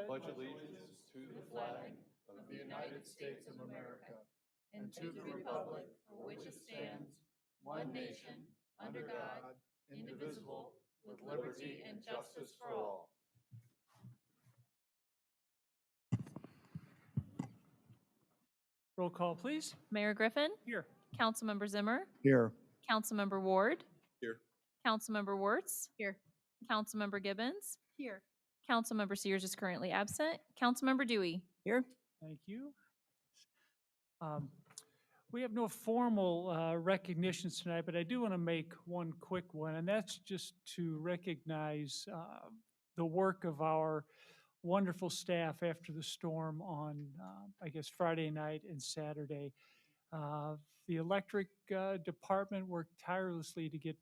pledge allegiance to the flag of the United States of America and to the republic for which it stands, one nation, under God, indivisible, with liberty and justice for all. Roll call, please. Mayor Griffin? Here. Councilmember Zimmer? Here. Councilmember Ward? Here. Councilmember Wirtz? Here. Councilmember Gibbons? Here. Councilmember Sears is currently absent. Councilmember Dewey? Here. Thank you. We have no formal recognitions tonight, but I do want to make one quick one, and that's just to recognize the work of our wonderful staff after the storm on, I guess, Friday night and Saturday. The electric department worked tirelessly to get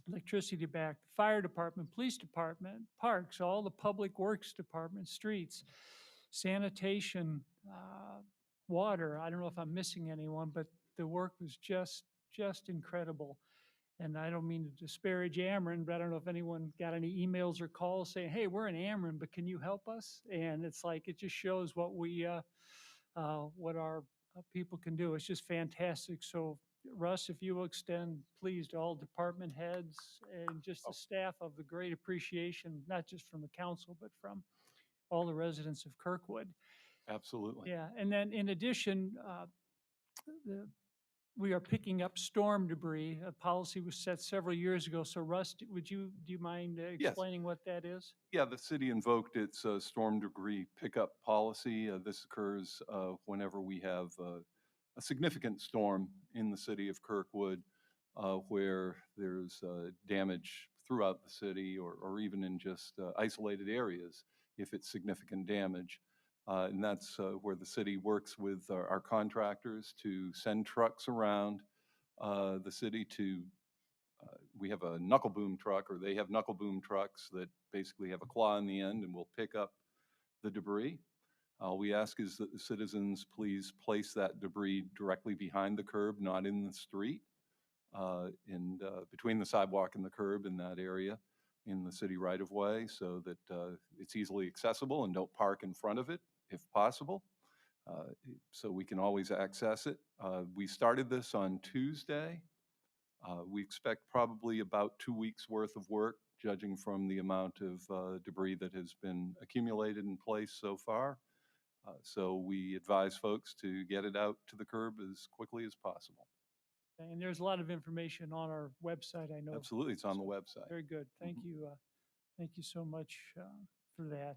electricity back. The fire department, police department, parks, all the public works department, streets, sanitation, water. I don't know if I'm missing anyone, but the work was just incredible. And I don't mean to disparage Ameren, but I don't know if anyone got any emails or calls saying, hey, we're in Ameren, but can you help us? And it's like, it just shows what what our people can do. It's just fantastic. So Russ, if you will extend, please, to all department heads and just the staff of the great appreciation, not just from the council, but from all the residents of Kirkwood. Absolutely. Yeah, and then in addition, we are picking up storm debris. A policy was set several years ago. So Russ, do you mind explaining what that is? Yeah, the city invoked its storm debris pickup policy. This occurs whenever we have a significant storm in the city of Kirkwood where there's damage throughout the city or even in just isolated areas if it's significant damage. And that's where the city works with our contractors to send trucks around the city to, we have a knuckle boom truck, or they have knuckle boom trucks that basically have a claw in the end and will pick up the debris. All we ask is that the citizens please place that debris directly behind the curb, not in the street, and between the sidewalk and the curb in that area in the city right of way, so that it's easily accessible, and don't park in front of it if possible, so we can always access it. We started this on Tuesday. We expect probably about 2 weeks worth of work, judging from the amount of debris that has been accumulated in place so far. So we advise folks to get it out to the curb as quickly as possible. And there's a lot of information on our website, I know. Absolutely, it's on the website. Very good. Thank you. Thank you so much for that.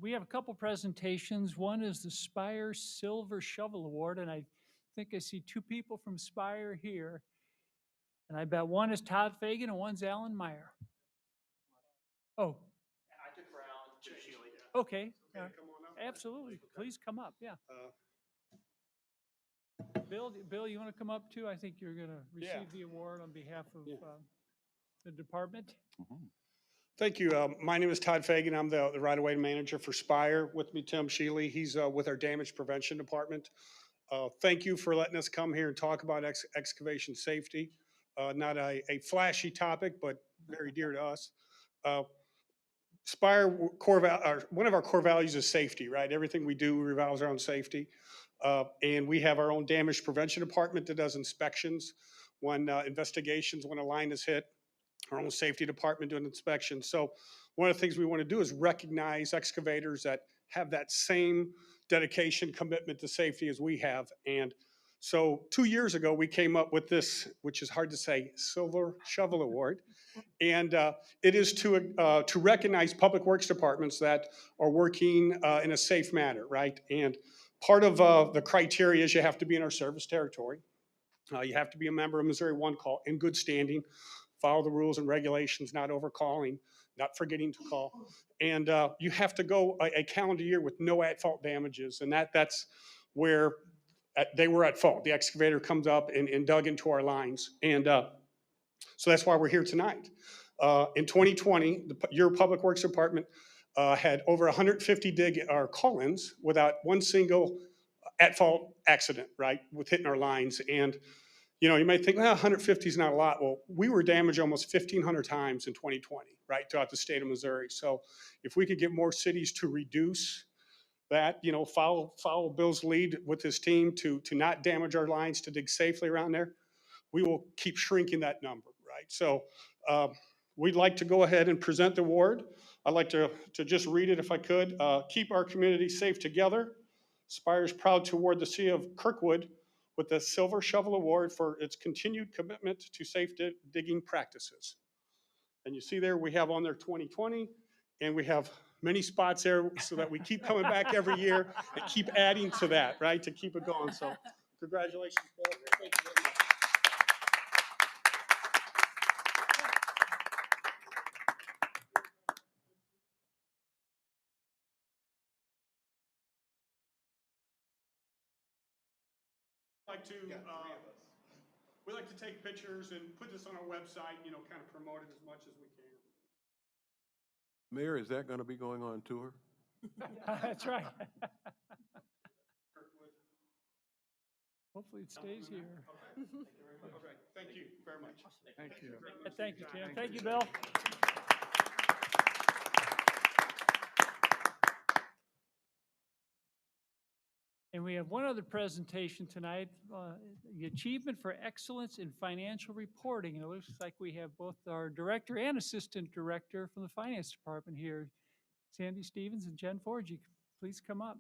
We have a couple presentations. One is the Spire Silver Shovel Award, and I think I see two people from Spire here. And I bet one is Todd Fagan and one's Alan Meyer. Oh. I took Brown, Jim Shealy. Okay. Come on up. Absolutely. Please come up. Yeah. Bill, you want to come up too? I think you're going to receive the award on behalf of the department. Mm-hmm. Thank you. My name is Todd Fagan. I'm the right-of-way manager for Spire. With me, Tim Shealy. He's with our damage prevention department. Thank you for letting us come here and talk about excavation safety. Not a flashy topic, but very dear to us. Spire one of our core values is safety, right? Everything we do revolves around safety. And we have our own damage prevention department that does inspections when investigations, when a line is hit. Our own safety department doing inspections. So one of the things we want to do is recognize excavators that have that same dedication, commitment to safety as we have. And so 2 years ago, we came up with this, which is hard to say, Silver Shovel Award. And it is to recognize public works departments that are working in a safe manner, right? And part of the criteria is you have to be in our service territory. You have to be a member of Missouri One Call in good standing, follow the rules and regulations, not overcalling, not forgetting to call. And you have to go a calendar year with no at-fault damages. And that's where they were at fault. The excavator comes up and dug into our lines. And so that's why we're here tonight. In 2020, your Public Works Department had over 150 call-ins without one single at-fault accident, right, with hitting our lines. And You know, you might think, well, 150 is not a lot. Well, we were damaged almost 1,500 times in 2020, right, throughout the state of Missouri. So if we could get more cities to reduce that, you know, follow Bill's lead with his team to not damage our lines, to dig safely around there, we will keep shrinking that number, right? So we'd like to go ahead and present the award. I'd like to just read it if I could. Keep our community safe together. Spire is proud to award the city of Kirkwood with the Silver Shovel Award for its continued commitment to safe digging practices. And you see there, we have on there 2020, and we have many spots there so that we keep coming back every year and keep adding to that, right, to keep it going. So congratulations, Bill. Thank you very much. We like to take pictures and put this on our website, you know, kind of promote it as much as we can. Mayor, is that going to be going on tour? That's right. Hopefully it stays here. Okay, thank you very much. Thank you. Thank you, Tim. Thank you, Bill. And we have one other presentation tonight, the Achievement for Excellence in Financial Reporting. And it looks like we have both our director and assistant director from the finance department here, Sandy Stevens and Jen Forgy. Please come up.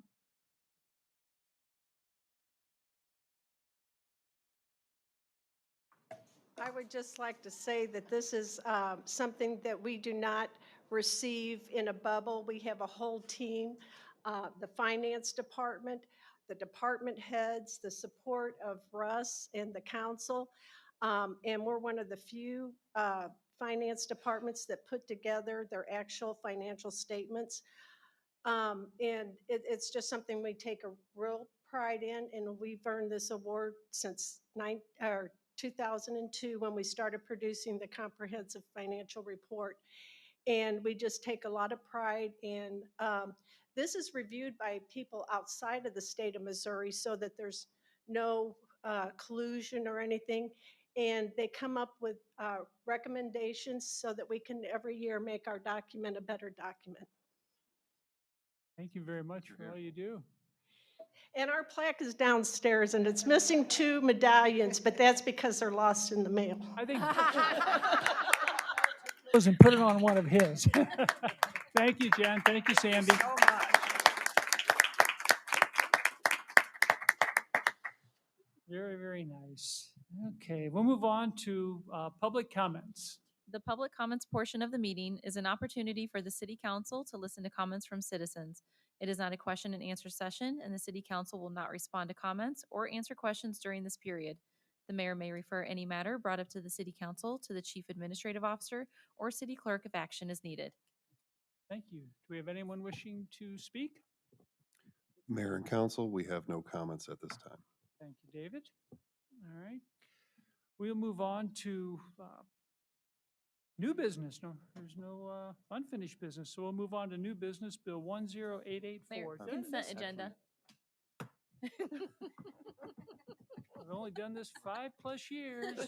I would just like to say that this is something that we do not receive in a bubble. We have a whole team, the finance department, the department heads, the support of Russ and the council. And we're one of the few finance departments that put together their actual financial statements. And it's just something we take a real pride in, and we've earned this award since 2002 when we started producing the comprehensive financial report. And we just take a lot of pride in this is reviewed by people outside of the state of Missouri so that there's no collusion or anything. And they come up with recommendations so that we can every year make our document a better document. Thank you very much for all you do. And our plaque is downstairs, and it's missing 2 medallions, but that's because they're lost in the mail. I think and put it on one of his. Thank you, Jen. Thank you, Sandy. Very, very nice. Okay, we'll move on to public comments. The public comments portion of the meeting is an opportunity for the city council to listen to comments from citizens. It is not a question and answer session, and the city council will not respond to comments or answer questions during this period. The mayor may refer any matter brought up to the city council to the chief administrative officer or city clerk if action is needed. Thank you. Do we have anyone wishing to speak? Mayor and council, we have no comments at this time. Thank you, David. All right. We'll move on to new business. No, there's no unfinished business. So we'll move on to new business, Bill 10884. Mayor, consent agenda. I've only done this 5+ years. I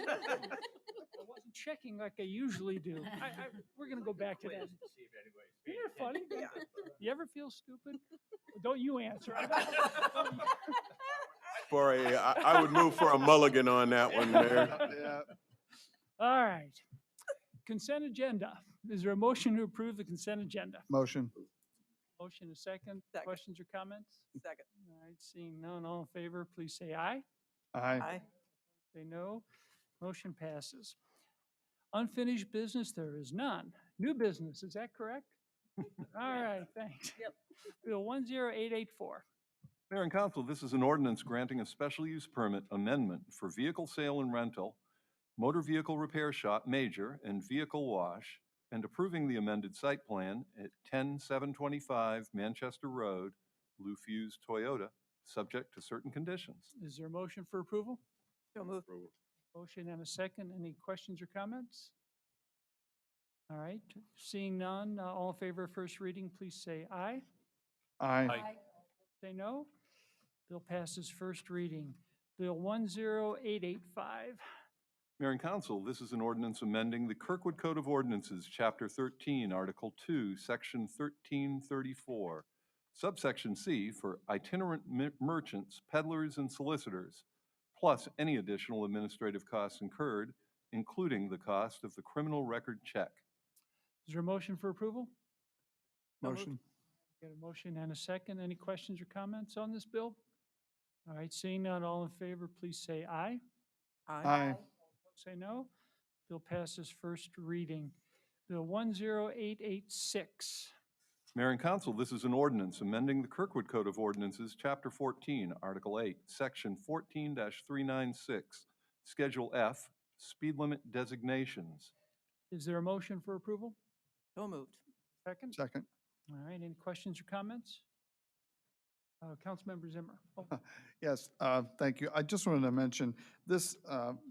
wasn't checking like I usually do. We're going to go back to that. You're funny. You ever feel stupid? Don't you answer. I would move for a mulligan on that one, Mayor. All right. Consent agenda. Is there a motion to approve the consent agenda? Motion. Motion is second. Second. Questions or comments? Second. All right, seeing none, all in favor, please say aye. Aye. Say no. Motion passes. Unfinished business, there is none. New business, is that correct? All right, thanks. Yep. Bill 10884. Mayor and council, this is an ordinance granting a special use permit amendment for vehicle sale and rental, motor vehicle repair shop major, and vehicle wash, and approving the amended site plan at 10725 Manchester Road, Blue Fuse Toyota, subject to certain conditions. Is there a motion for approval? So moved. Motion and a second. Any questions or comments? All right, seeing none, all in favor of first reading, please say aye. Aye. Say no. Bill passes first reading. Bill 10885. Mayor and Council, this is an ordinance amending the Kirkwood Code of Ordinances, Chapter 13, Article 2, Section 1334, subsection C for itinerant merchants, peddlers, and solicitors, plus any additional administrative costs incurred, including the cost of the criminal record check. Is there a motion for approval? Motion. Got a motion and a second. Any questions or comments on this bill? All right, seeing none, all in favor, please say aye. Aye. Say no. Bill passes first reading. Bill 10886. Mayor and Council, this is an ordinance amending the Kirkwood Code of Ordinances, Chapter 14, Article 8, Section 14-396, Schedule F, speed limit designations. Is there a motion for approval? So moved. Second? Second. All right, any questions or comments? Councilmember Zimmer. Oh, Yes, thank you. I just wanted to mention, this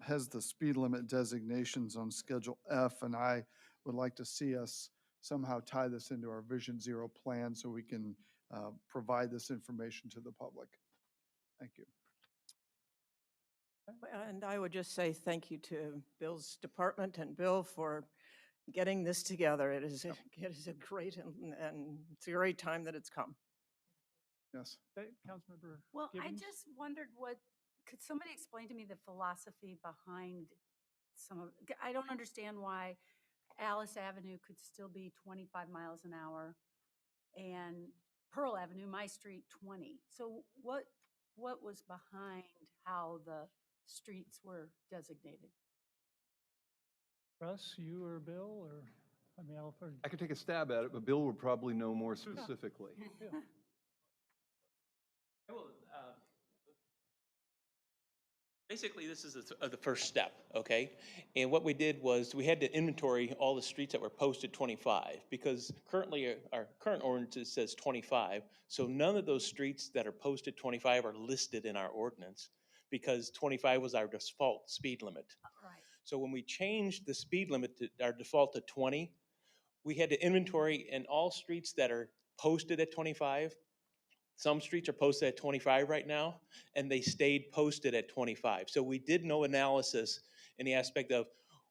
has the speed limit designations on Schedule F, and I would like to see us somehow tie this into our Vision Zero plan so we can provide this information to the public. Thank you. And I would just say thank you to Bill's department and Bill for getting this together. It is a great, and it's a great time that it's come. Yes. Councilmember Well, I Gibbons? just wondered could somebody explain to me the philosophy behind I don't understand why Alice Avenue could still be 25 miles an hour and Pearl Avenue, my street, 20. So what was behind how the streets were designated? Russ, you or Bill, or, I mean, I could take a stab at it, but Bill would probably know more specifically. Well, basically, this is the first step, okay? And what we did was we had to inventory all the streets that were posted 25 because currently our current ordinance says 25. So none of those streets that are posted 25 are listed in our ordinance because 25 was our default speed limit. Right. So when we changed the speed limit to our default to 20, we had to inventory in all streets that are posted at 25. Some streets are posted at 25 right now, and they stayed posted at 25. So we did no analysis in the aspect of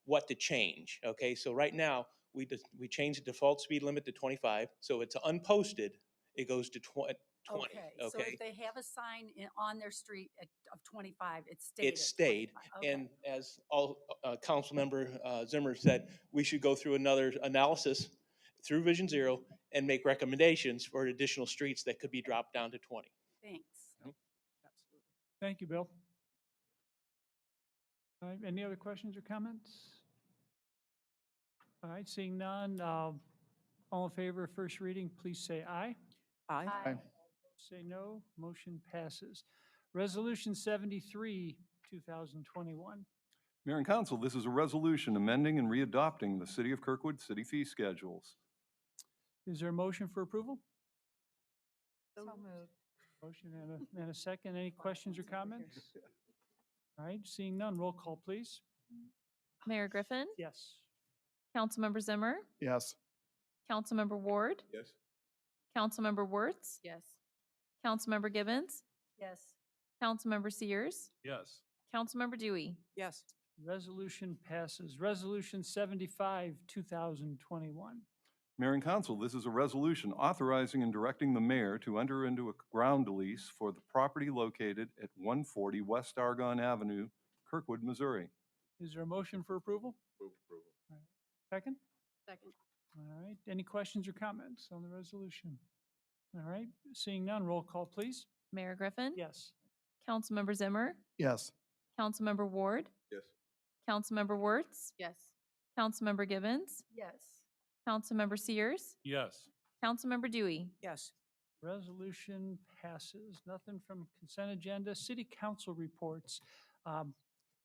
what to change, okay? So right now, we changed the default speed limit to 25. So it's unposted, it goes to 20, Okay, so okay? if they have a sign on their street of 25, it stayed It at stayed, 25. Okay. and as all Councilmember Zimmer said, we should go through another analysis through Vision Zero and make recommendations for additional streets that could be dropped down to 20. Thanks. Absolutely. Thank you, Bill. All right, any other questions or comments? All right, seeing none, all in favor of first reading, please say aye. Aye. Aye. Say no, motion passes. Resolution 73, 2021. Mayor and Council, this is a resolution amending and readopting the City of Kirkwood city fee schedules. Is there a motion for approval? So moved. Motion and a second. Any questions or comments? All right, seeing none, roll call, please. Mayor Griffin, Yes. Councilmember Zimmer, Yes. Councilmember Ward, Yes. Councilmember Wertz, Yes. Councilmember Gibbons, Yes. Councilmember Sears, Yes. Councilmember Dewey. Yes. Resolution passes. Resolution 75, 2021. Mayor and Council, this is a resolution authorizing and directing the mayor to enter into a ground lease for the property located at 140 West Argonne Avenue, Kirkwood, Missouri. Is there a motion for approval? Move approval. All right. Second? Second. All right, any questions or comments on the resolution? All right, seeing none, roll call, please. Mayor Griffin, Yes. Councilmember Zimmer, Yes. Councilmember Ward, Yes. Councilmember Wertz, Yes. Councilmember Gibbons, Yes. Councilmember Sears, Yes. Councilmember Dewey. Yes. Resolution passes. Nothing from consent agenda. City council reports.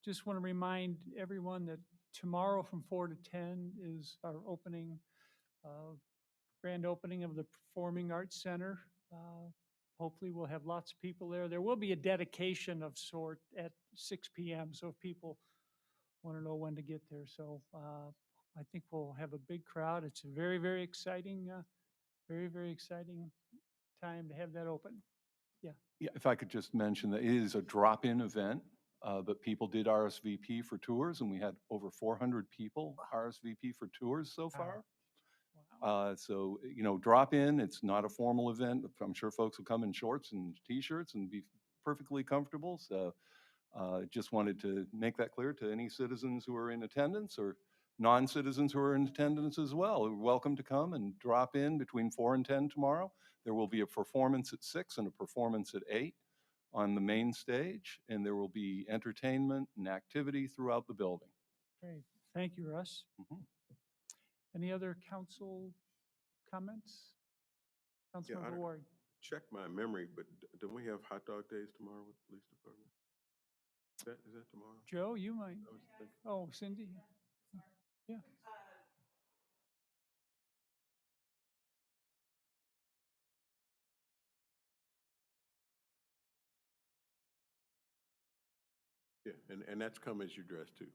Just want to remind everyone that tomorrow from 4 to 10 is our opening, grand opening of the Performing Arts Center. Hopefully we'll have lots of people there. There will be a dedication of sort at 6 p.m. So if people want to know when to get there. So I think we'll have a big crowd. It's a very, very exciting, very, very exciting time to have that open. Yeah, if I could just mention that it is a drop-in event, but people did RSVP for tours, and we had over 400 people RSVP for tours so far. So, drop in, it's not a formal event. I'm sure folks will come in shorts and T-shirts and be perfectly comfortable. So just wanted to make that clear to any citizens who are in attendance or non-citizens who are in attendance as well. You're welcome to come and drop in between 4 and 10 tomorrow. There will be a performance at 6 and a performance at 8 on the main stage, and there will be entertainment and activity throughout the building. Great. Thank you, Russ. Mhm. Any other council comments? Councilmember Ward. Check my memory, but don't we have hot dog days tomorrow with the police department? Is that tomorrow? Joe, you might. I was thinking. Oh, Cindy? Yeah. Yeah, and that's come as you dress too.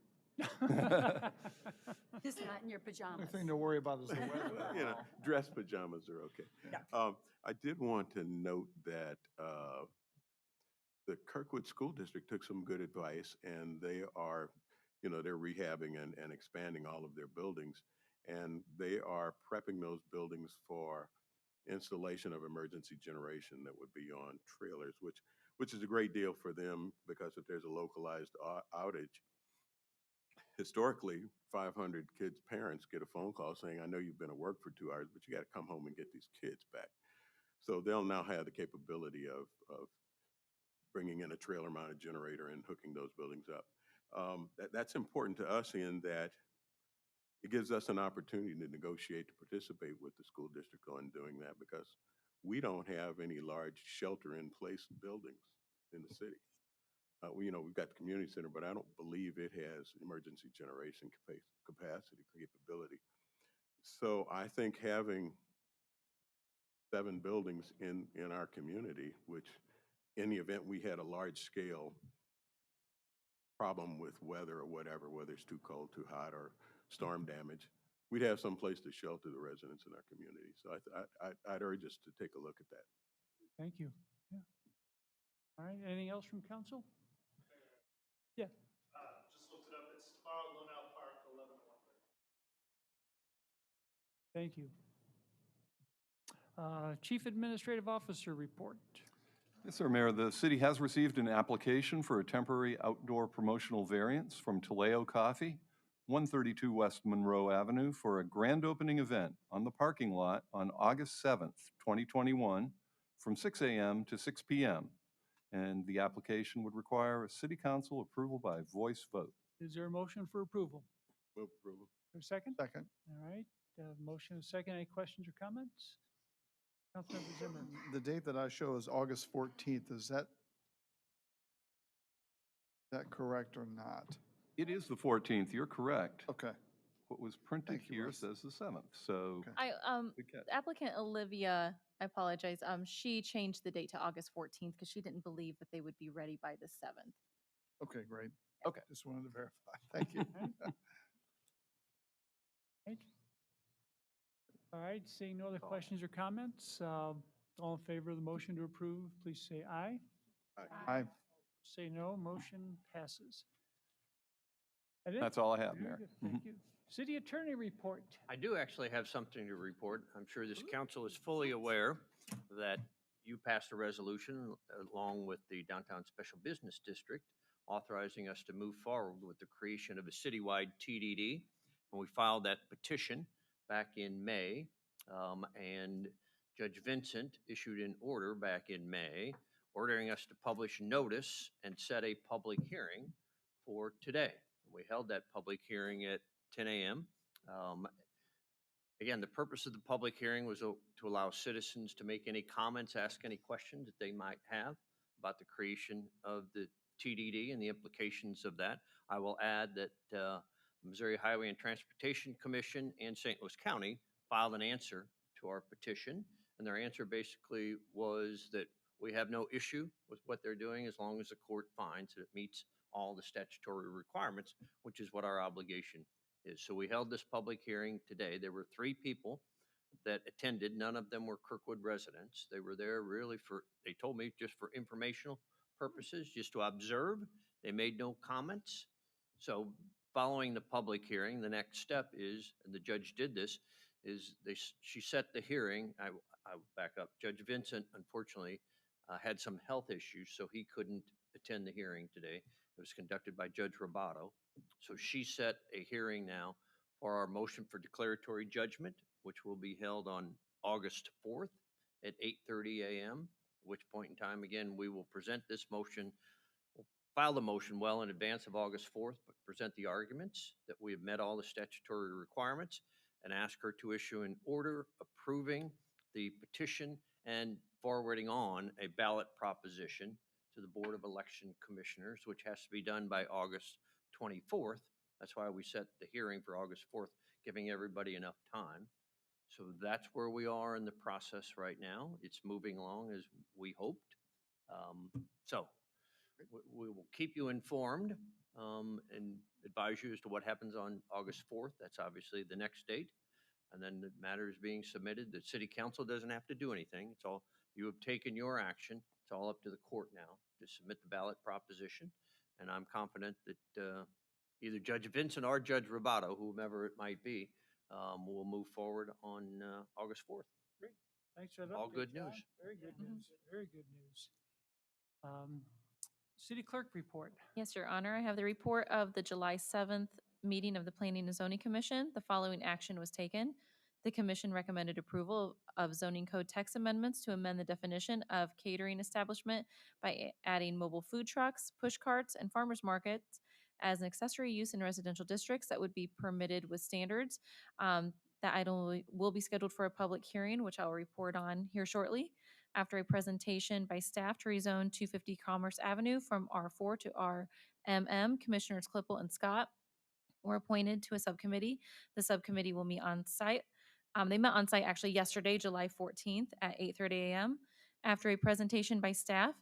Just not in your pajamas. Only thing to worry about is the weather. You know, dress pajamas are okay. Yeah. I did want to note that the Kirkwood School District took some good advice, and they are, they're rehabbing and expanding all of their buildings, and they are prepping those buildings for installation of emergency generation that would be on trailers, which is a great deal for them, because if there's a localized outage, historically, 500 kids' parents get a phone call saying, I know you've been at work for 2 hours, but you got to come home and get these kids back. So they'll now have the capability of bringing in a trailer-mounted generator and hooking those buildings up. That's important to us in that it gives us an opportunity to negotiate, to participate with the school district on doing that, because we don't have any large shelter-in-place buildings in the city. We've got the community center, but I don't believe it has emergency generation capacity, capability. So I think having 7 buildings in our community, which in the event we had a large scale problem with weather or whatever, whether it's too cold, too hot, or storm damage, we'd have some place to shelter the residents in our community. So I'd urge us to take a look at that. Thank you. Yeah. All right, anything else from council? Yeah. Just looked it up. It's tomorrow, Lunau Park, 11 to 1:30. Thank you. Chief Administrative Officer report. Yes, sir, Mayor. The city has received an application for a temporary outdoor promotional variance from Taleo Coffee, 132 West Monroe Avenue, for a grand opening event on the parking lot on August 7th, 2021, from 6 a.m. to 6 p.m. And the application would require a city council approval by voice vote. Is there a motion for approval? Move approval. For a second? Second. All right, motion and second. Any questions or comments? Councilmember Zimmer. The date that I show is August 14th. Is that correct or not? It is the 14th. You're correct. Okay. What was printed Thank you, here Russ. says the 7th. So Okay. good catch. Applicant Olivia, I apologize, she changed the date to August 14th because she didn't believe that they would be ready by the 7th. Okay, great. Okay. Just wanted to verify. Thank you. Right. All right, seeing no other questions or comments, all in favor of the motion to approve, please say aye. Aye. Say no, motion passes. That it? That's all I have, Very Mayor. good, Thank you. City Attorney report. I do actually have something to report. I'm sure this council is fully aware that you passed a resolution along with the Downtown Special Business District authorizing us to move forward with the creation of a citywide TDD. And we filed that petition back in May, and Judge Vincent issued an order back in May ordering us to publish notice and set a public hearing for today. We held that public hearing at 10 a.m. Again, the purpose of the public hearing was to allow citizens to make any comments, ask any questions that they might have about the creation of the TDD and the implications of that. I will add that Missouri Highway and Transportation Commission and St. Louis County filed an answer to our petition, and their answer basically was that we have no issue with what they're doing as long as the court finds that it meets all the statutory requirements, which is what our obligation is. So we held this public hearing today. There were 3 people that attended. None of them were Kirkwood residents. They were there really they told me, just for informational purposes, just to observe. They made no comments. So following the public hearing, the next step is, and the judge did this, is she set the hearing. I back up. Judge Vincent, unfortunately, had some health issues, so he couldn't attend the hearing today. It was conducted by Judge Roboto. So she set a hearing now for our motion for declaratory judgment, which will be held on August 4th at 8:30 a.m., at which point in time, again, we will present this motion, we'll file the motion well in advance of August 4th, but present the arguments that we have met all the statutory requirements, and ask her to issue an order approving the petition and forwarding on a ballot proposition to the Board of Election Commissioners, which has to be done by August 24th. That's why we set the hearing for August 4th, giving everybody enough time. So that's where we are in the process right now. It's moving along as we hoped. So we will keep you informed and advise you as to what happens on August 4th. That's obviously the next date. And then the matter is being submitted. The city council doesn't have to do anything. It's all, you have taken your action. It's all up to the court now to submit the ballot proposition. And I'm confident that either Judge Vincent or Judge Roboto, whomever it might be, will move forward on August 4th. Great. Thanks for that. All update, good John. news. Very good news. Very good news. City clerk report. Yes, Your Honor. I have the report of the July 7th meeting of the Planning and Zoning Commission. The following action was taken. The commission recommended approval of zoning code text amendments to amend the definition of catering establishment by adding mobile food trucks, push carts, and farmers markets as an accessory use in residential districts that would be permitted with standards. That item will be scheduled for a public hearing, which I'll report on here shortly, after a presentation by staff to rezone 250 Commerce Avenue from R4 to RMM. Commissioners Klippel and Scott were appointed to a subcommittee. The subcommittee will meet on site. They met on site actually yesterday, July 14th at 8:30 a.m. after a presentation by staff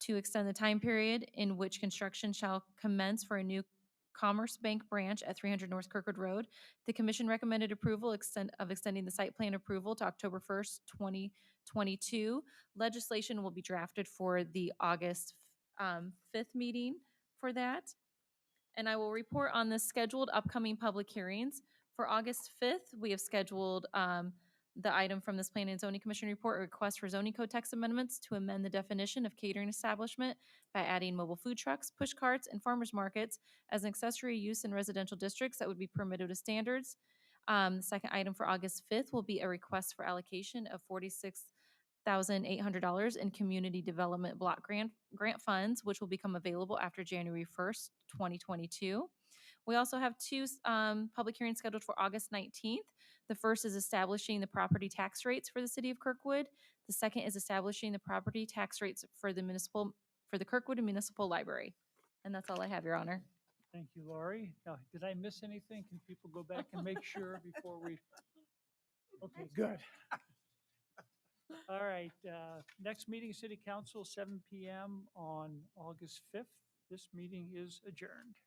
to extend the time period in which construction shall commence for a new Commerce Bank branch at 300 North Kirkwood Road. The commission recommended approval of extending the site plan approval to October 1st, 2022. Legislation will be drafted for the August 5th meeting for that. And I will report on the scheduled upcoming public hearings. For August 5th, we have scheduled the item from this Planning and Zoning Commission report, a request for zoning code text amendments to amend the definition of catering establishment by adding mobile food trucks, push carts, and farmers markets as an accessory use in residential districts that would be permitted with standards. The second item for August 5th will be a request for allocation of $46,800 in community development block grant funds, which will become available after January 1st, 2022. We also have two public hearings scheduled for August 19th. The first is establishing the property tax rates for the city of Kirkwood. The second is establishing the property tax rates for the Kirkwood Municipal Library. And that's all I have, Your Honor. Thank you, Lori. Now, did I miss anything? Can people go back and make sure before we? Okay, good. All right, next meeting, City Council, 7 p.m. on August 5th. This meeting is adjourned.